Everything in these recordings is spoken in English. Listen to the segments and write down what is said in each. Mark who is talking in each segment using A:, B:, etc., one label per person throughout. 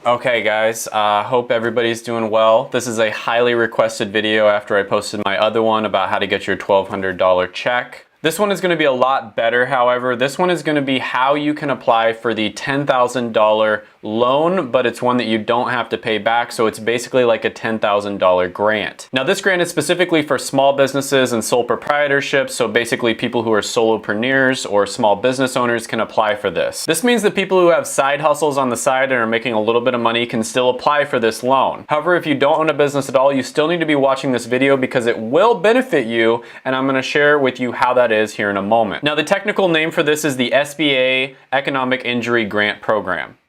A: Okay guys, hope everybody's doing well. This is a highly requested video after I posted my other one about how to get your $1,200 check. This one is going to be a lot better, however. This one is going to be how you can apply for the $10,000 loan, but it's one that you don't have to pay back, so it's basically like a $10,000 grant. Now this grant is specifically for small businesses and sole proprietorships, so basically people who are solopreneurs or small business owners can apply for this. This means that people who have side hustles on the side and are making a little bit of money can still apply for this loan. However, if you don't own a business at all, you still need to be watching this video because it will benefit you, and I'm going to share with you how that is here in a moment. Now the technical name for this is the SBA Economic Injury Grant Program.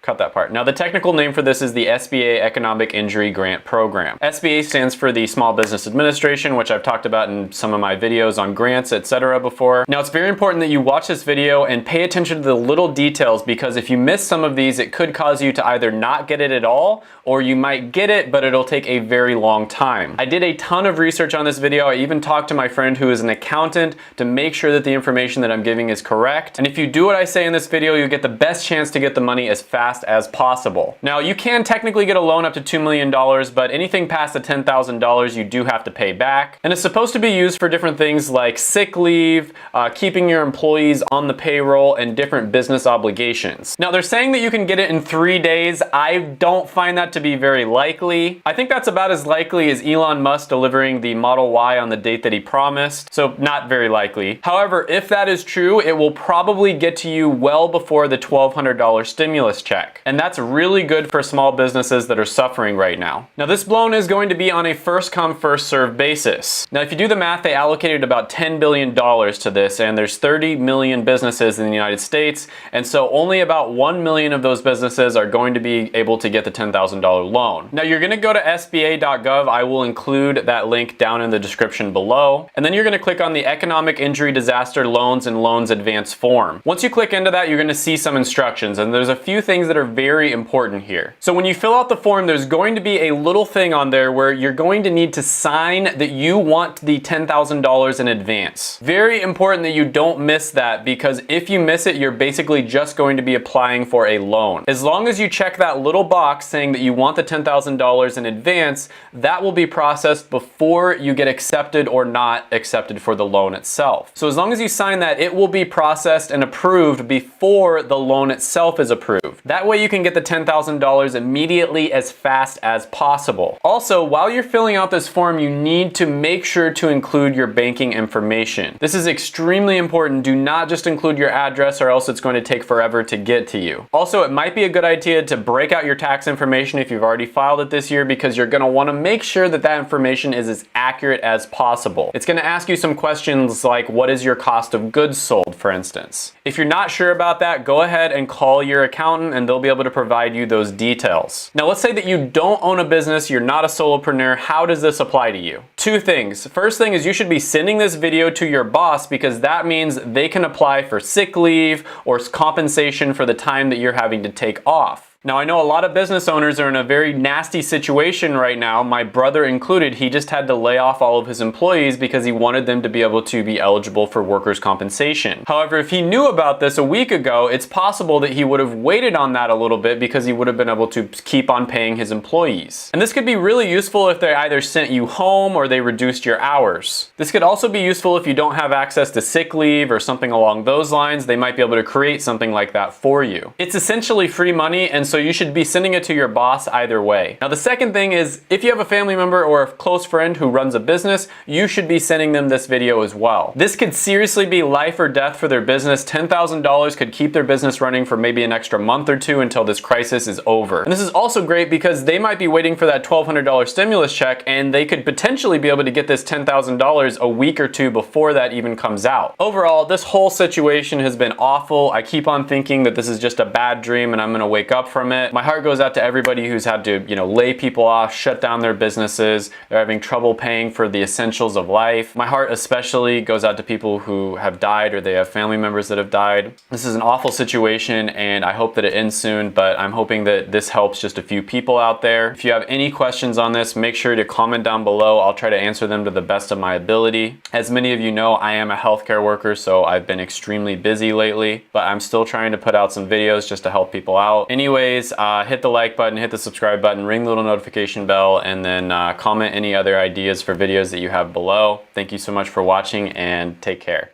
A: Cut that part. Now the technical name for this is the SBA Economic Injury Grant Program. SBA stands for the Small Business Administration, which I've talked about in some of my videos on grants, etc. before. Now it's very important that you watch this video and pay attention to the little details, because if you miss some of these, it could cause you to either not get it at all, or you might get it, but it'll take a very long time. I did a ton of research on this video. I even talked to my friend who is an accountant to make sure that the information that I'm giving is correct. And if you do what I say in this video, you get the best chance to get the money as fast as possible. Now you can technically get a loan up to $2 million, but anything past the $10,000 you do have to pay back. And it's supposed to be used for different things like sick leave, keeping your employees on the payroll, and different business obligations. Now they're saying that you can get it in 3 days. I don't find that to be very likely. I think that's about as likely as Elon Musk delivering the Model Y on the date that he promised, so not very likely. However, if that is true, it will probably get to you well before the $1,200 stimulus check. And that's really good for small businesses that are suffering right now. Now this loan is going to be on a first come first served basis. Now if you do the math, they allocated about $10 billion to this, and there's 30 million businesses in the United States, and so only about 1 million of those businesses are going to be able to get the $10,000 loan. Now you're going to go to sba.gov. I will include that link down in the description below, and then you're going to click on the Economic Injury Disaster Loans and Loans Advance form. Once you click into that, you're going to see some instructions, and there's a few things that are very important here. So when you fill out the form, there's going to be a little thing on there where you're going to need to sign that you want the $10,000 in advance. Very important that you don't miss that, because if you miss it, you're basically just going to be applying for a loan. As long as you check that little box saying that you want the $10,000 in advance, that will be processed before you get accepted or not accepted for the loan itself. So as long as you sign that, it will be processed and approved before the loan itself is approved. That way you can get the $10,000 immediately as fast as possible. Also, while you're filling out this form, you need to make sure to include your banking information. This is extremely important. Do not just include your address, or else it's going to take forever to get to you. Also, it might be a good idea to break out your tax information if you've already filed it this year, because you're going to want to make sure that that information is as accurate as possible. It's going to ask you some questions like, what is your cost of goods sold, for instance. If you're not sure about that, go ahead and call your accountant and they'll be able to provide you those details. Now let's say that you don't own a business, you're not a solopreneur. How does this apply to you? Two things. First thing is you should be sending this video to your boss, because that means they can apply for sick leave or compensation for the time that you're having to take off. Now I know a lot of business owners are in a very nasty situation right now, my brother included. He just had to lay off all of his employees because he wanted them to be able to be eligible for workers' compensation. However, if he knew about this a week ago, it's possible that he would have waited on that a little bit, because he would have been able to keep on paying his employees. And this could be really useful if they either sent you home or they reduced your hours. This could also be useful if you don't have access to sick leave or something along those lines. They might be able to create something like that for you. It's essentially free money, and so you should be sending it to your boss either way. Now the second thing is, if you have a family member or a close friend who runs a business, you should be sending them this video as well. This could seriously be life or death for their business. $10,000 could keep their business running for maybe an extra month or two until this crisis is over. And this is also great because they might be waiting for that $1,200 stimulus check, and they could potentially be able to get this $10,000 a week or two before that even comes out. Overall, this whole situation has been awful. I keep on thinking that this is just a bad dream and I'm gonna wake up from it. My heart goes out to everybody who's had to, lay people off, shut down their businesses. They're having trouble paying for the essentials of life. My heart especially goes out to people who have died or they have family members that have died. This is an awful situation and I hope that it ends soon, but I'm hoping that this helps just a few people out there. If you have any questions on this, make sure to comment down below. I'll try to to answer them to the best of my ability. As many of you know, I am a healthcare worker, so I've been extremely busy lately, but I'm still trying to put out some videos just to help people out. Anyways, hit the like button, hit the subscribe button, ring the little notification bell, and then comment any other ideas for videos that you have below. Thank you so much for watching, and take care.